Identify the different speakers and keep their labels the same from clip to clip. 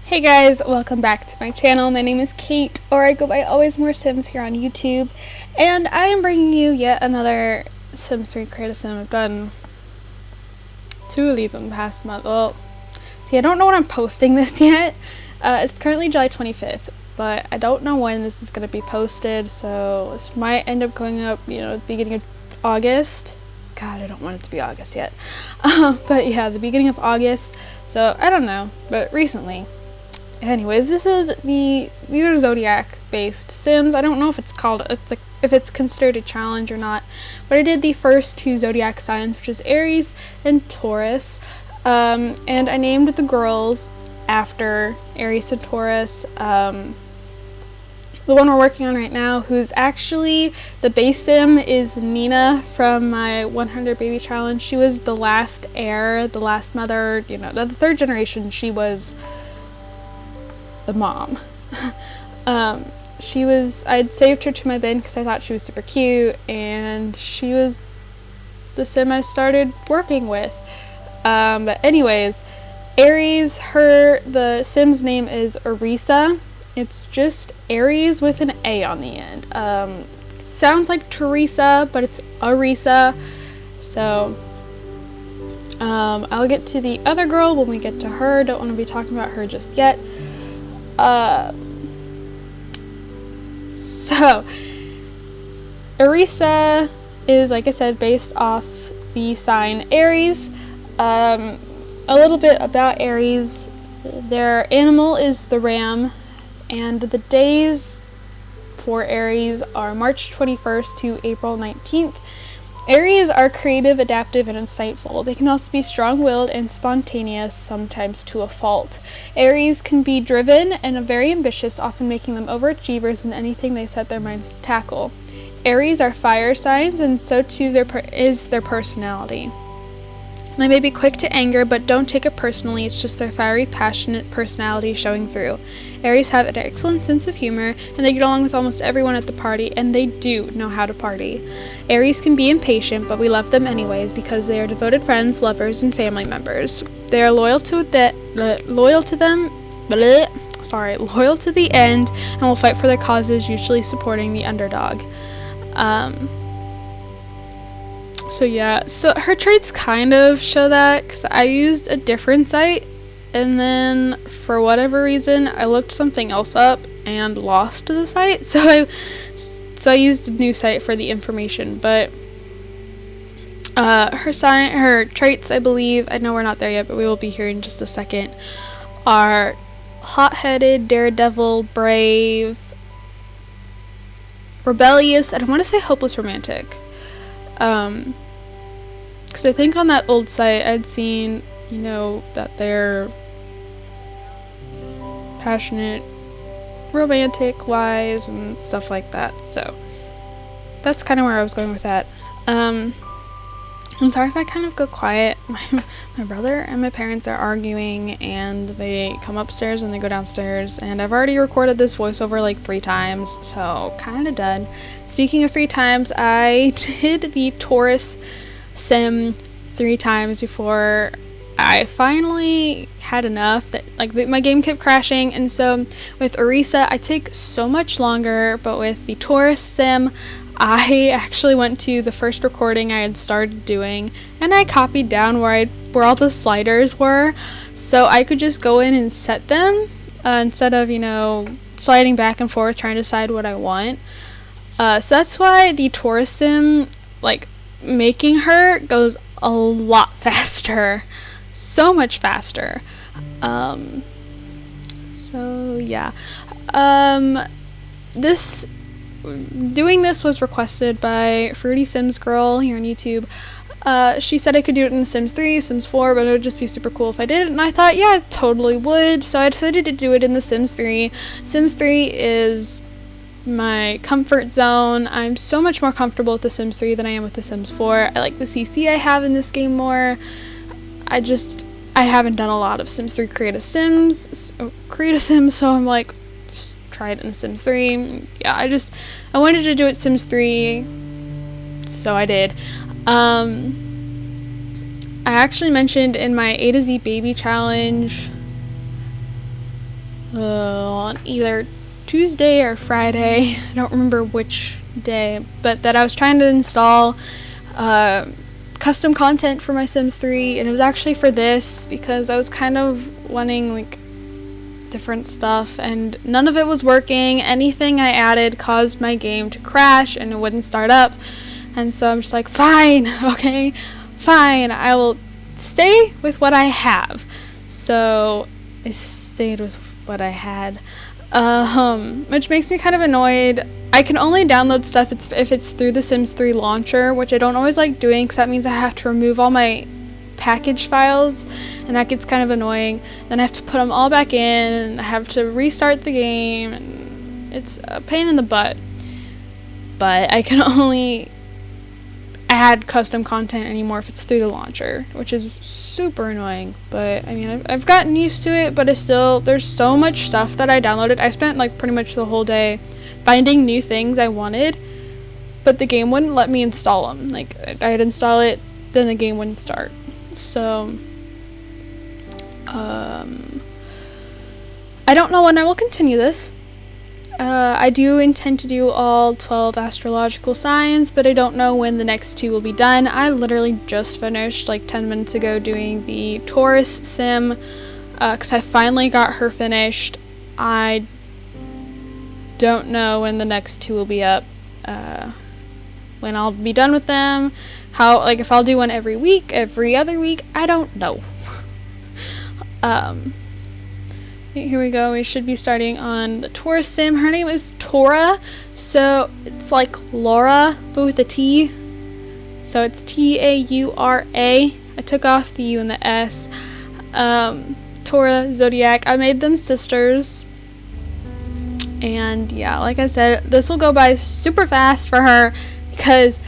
Speaker 1: Hey guys, welcome back to my channel. My name is Kate, or I go by Always More Sims here on YouTube, and I am bringing you yet another Sims 3 Create a Sim. I've done 2 of these in the past month. Well, see, I don't know when I'm posting this yet. It's currently July 25th, but I don't know when this is going to be posted, so this might end up going up, at the beginning of August. God, I don't want it to be August yet. But yeah, the beginning of August, so I don't know, but recently. Anyways, these are Zodiac based Sims. I don't know if if it's considered a challenge or not, but I did the first 2 Zodiac signs, which is Aries and Taurus, and I named the girls after Aries and Taurus. The one we're working on right now, who's actually the base sim, is Nina from my 100 baby challenge. She was the last heir, the last mother, the 3rd generation. She was the mom. I'd saved her to my bin because I thought she was super cute, and she was the sim I started working with. But anyways, Aries, the sim's name is Arisa. It's just Aries with an A on the end. Sounds like Teresa, but it's Arisa. So I'll get to the other girl when we get to her. Don't want to be talking about her just yet. So Arisa is, like I said, based off the sign Aries. A little bit about Aries. Their animal is the ram, and the days for Aries are March 21st to April 19th. Aries are creative, adaptive, and insightful. They can also be strong-willed and spontaneous, sometimes to a fault. Aries can be driven and very ambitious, often making them overachievers in anything they set their minds to tackle. Aries are fire signs, and so too is their personality. They may be quick to anger, but don't take it personally. It's just their fiery, passionate personality showing through. Aries have an excellent sense of humor, and they get along with almost everyone at the party, and they do know how to party. Aries can be impatient, but we love them anyways because they are devoted friends, lovers, and family members. They are loyal to the end, and will fight for their causes, usually supporting the underdog. So yeah, so her traits kind of show that, because I used a different site, and then for whatever reason I looked something else up and lost the site, so I used a new site for the information. But her traits, I believe, I know we're not there yet, but we will be here in just a second, are hot-headed, daredevil, brave, rebellious, and I want to say hopeless romantic. Because I think on that old site I'd seen, that they're passionate, romantic, wise, and stuff like that. So that's kind of where I was going with that. I'm sorry if I kind of go quiet. My brother and my parents are arguing, and they come upstairs and they go downstairs, and I've already recorded this voiceover like 3 times, so kind of done. Speaking of 3 times, I did the Taurus sim 3 times before I finally had enough that my game kept crashing. And so with Arisa I take so much longer, but with the Taurus sim I actually went to the first recording I had started doing, and I copied down where all the sliders were, so I could just go in and set them instead of sliding back and forth trying to decide what I want. So that's why the Taurus sim, making her goes a lot faster, so much faster. So yeah, doing this was requested by FruitySimsgirl here on YouTube. She said I could do it in The Sims 3, Sims 4, but it would just be super cool if I did it, and I thought, yeah, I totally would, so I decided to do it in The Sims 3. Sims 3 is my comfort zone. I'm so much more comfortable with The Sims 3 than I am with The Sims 4. I like the CC I have in this game more. I haven't done a lot of Sims 3 Create a Sim, so I'm like, just try it in The Sims 3. Yeah, I wanted to do it Sims 3, so I did. I actually mentioned in my A to Z baby challenge on either Tuesday or Friday, I don't remember which day, but that I was trying to install custom content for my Sims 3, and it was actually for this because I was kind of wanting like different stuff, and none of it was working. Anything I added caused my game to crash and it wouldn't start up, and so I'm just like, fine, okay, fine, I will stay with what I have. So I stayed with what I had, which makes me kind of annoyed. I can only download stuff if it's through the Sims 3 launcher, which I don't always like doing because that means I have to remove all my package files, and that gets kind of annoying. Then I have to put them all back in, and I have to restart the game, and it's a pain in the butt. But I can only add custom content anymore if it's through the launcher, which is super annoying. But I mean, I've gotten used to it, but it's still, there's so much stuff that I downloaded. I spent like pretty much the whole day finding new things I wanted, but the game wouldn't let me install them. Like, I'd install it, then the game wouldn't start. So I don't know when I will continue this. I do intend to do all 12 astrological signs, but I don't know when the next 2 will be done. I literally just finished like 10 minutes ago doing the Taurus sim, because I finally got her finished. I don't know when the next 2 will be up, when I'll be done with them, how, like, if I'll do one every week, every other week, I don't know. Here we go. We should be starting on the Taurus sim. Her name is Tora, so it's like Laura, but with a T. So it's Taura. I took off the U and the S. Tora, Zodiac. I made them sisters. And yeah, like I said, this will go by super fast for her because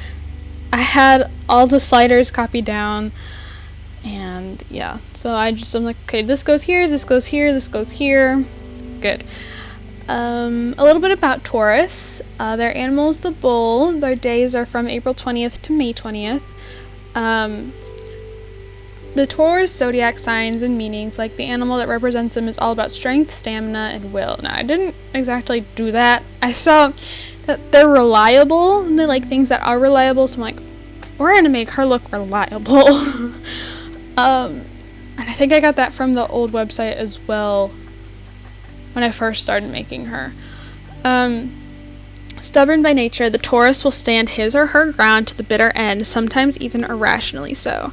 Speaker 1: I had all the sliders copied down. And yeah, so I'm like, okay, this goes here, this goes here, this goes here. Good. A little bit about Taurus. Their animal is the bull. Their days are from April 20th to May 20th. The Taurus zodiac signs and meanings, like the animal that represents them, is all about strength, stamina, and will. Now, I didn't exactly do that. I saw that they're reliable, and they like things that are reliable, so I'm like, we're gonna make her look reliable. And I think I got that from the old website as well when I first started making her. Stubborn by nature, the Taurus will stand his or her ground to the bitter end, sometimes even irrationally so.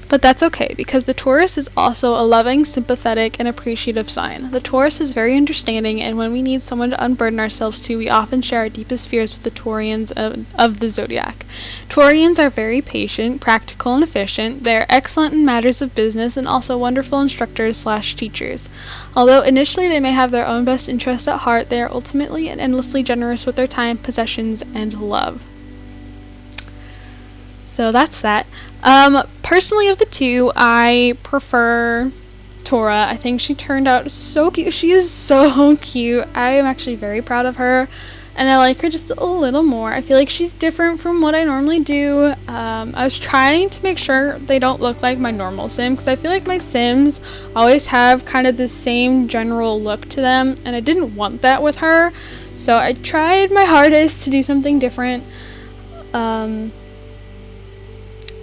Speaker 1: But that's okay, because the Taurus is also a loving, sympathetic, and appreciative sign. The Taurus is very understanding, and when we need someone to unburden ourselves to, we often share our deepest fears with the Taurians of the Zodiac. Taurians are very patient, practical, and efficient. They are excellent in matters of business and also wonderful instructors/teachers. Although initially they may have their own best interests at heart, they are ultimately and endlessly generous with their time, possessions, and love. So that's that. Personally, of the two, I prefer Tora. I think she turned out so cute. She is so cute. I am actually very proud of her, and I like her just a little more. I feel like she's different from what I normally do. I was trying to make sure they don't look like my normal sim, because I feel like my sims always have kind of the same general look to them, and I didn't want that with her, so I tried my hardest to do something different.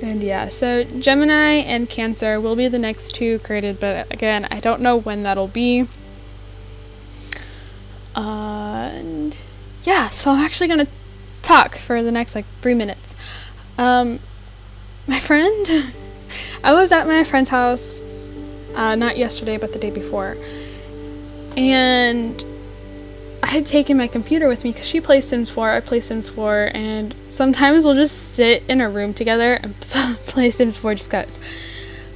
Speaker 1: And yeah, so Gemini and Cancer will be the next 2 created, but again, I don't know when that'll be. And yeah, so I'm actually gonna talk for the next like 3 minutes. My friend, I was at my friend's house, not yesterday, but the day before, and I had taken my computer with me because she plays Sims 4, I play Sims 4, and sometimes we'll just sit in a room together and play Sims 4 just cause.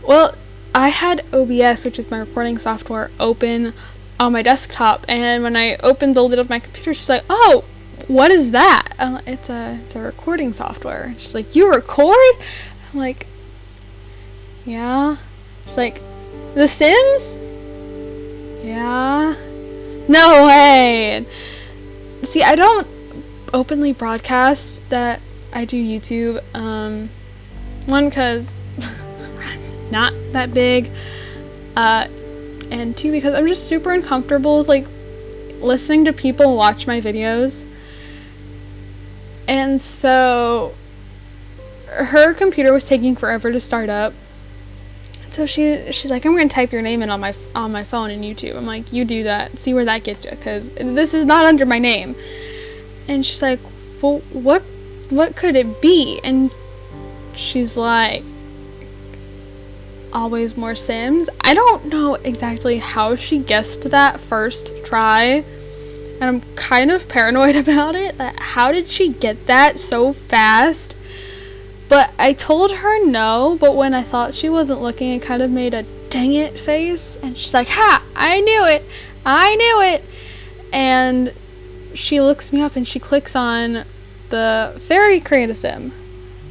Speaker 1: Well, I had OBS, which is my recording software, open on my desktop, and when I opened the lid of my computer, she's like, oh, what is that? It's a recording software. She's like, you record? I'm like, yeah. She's like, The Sims? Yeah. No way! See, I don't openly broadcast that I do YouTube. One, because I'm not that big. And and 2 because I'm just super uncomfortable with like listening to people watch my videos. And so her computer was taking forever to start up. So she's like, I'm gonna type your name in on my phone in YouTube. I'm like, you do that, see where that gets you, because this is not under my name. And she's like, well, what could it be? And she's like, always more Sims. I don't know exactly how she guessed that first try, and I'm kind of paranoid about it. How did she get that so fast? But I told her no, but when I thought she wasn't looking, I kind of made a dang it face, and she's like, ha, I knew it. And she looks me up and she clicks on the fairy create a sim,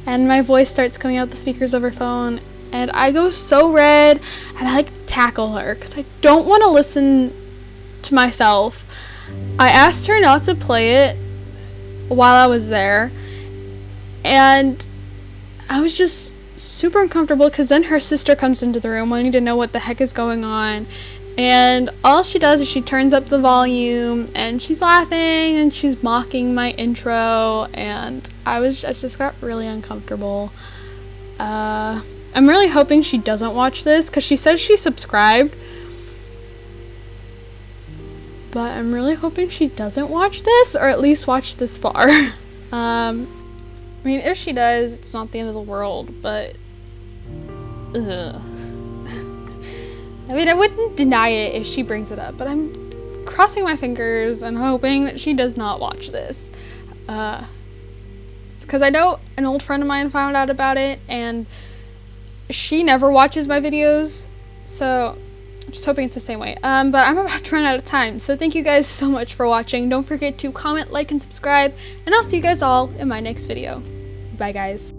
Speaker 1: and my voice starts coming out the speakers of her phone, and I go so red, and I like tackle her because I don't want to listen to myself. I asked her not to play it while I was there, and I was just super uncomfortable because then her sister comes into the room wanting to know what the heck is going on, and all she does is she turns up the volume and she's laughing and she's mocking my intro, and I just got really uncomfortable. I'm really hoping she doesn't watch this because she says she subscribed, but I'm really hoping she doesn't watch this, or at least watch this far. I mean, if she does, it's not the end of the world, but ugh. I mean, I wouldn't deny it if she brings it up, but I'm crossing my fingers and hoping that she does not watch this. Because I know an old friend of mine found out about it, and she never watches my videos, so I'm just hoping it's the same way. But I'm about to run out of time, so thank you guys so much for watching. Don't forget to comment, like, and subscribe, and I'll see you guys all in my next video. Bye, guys.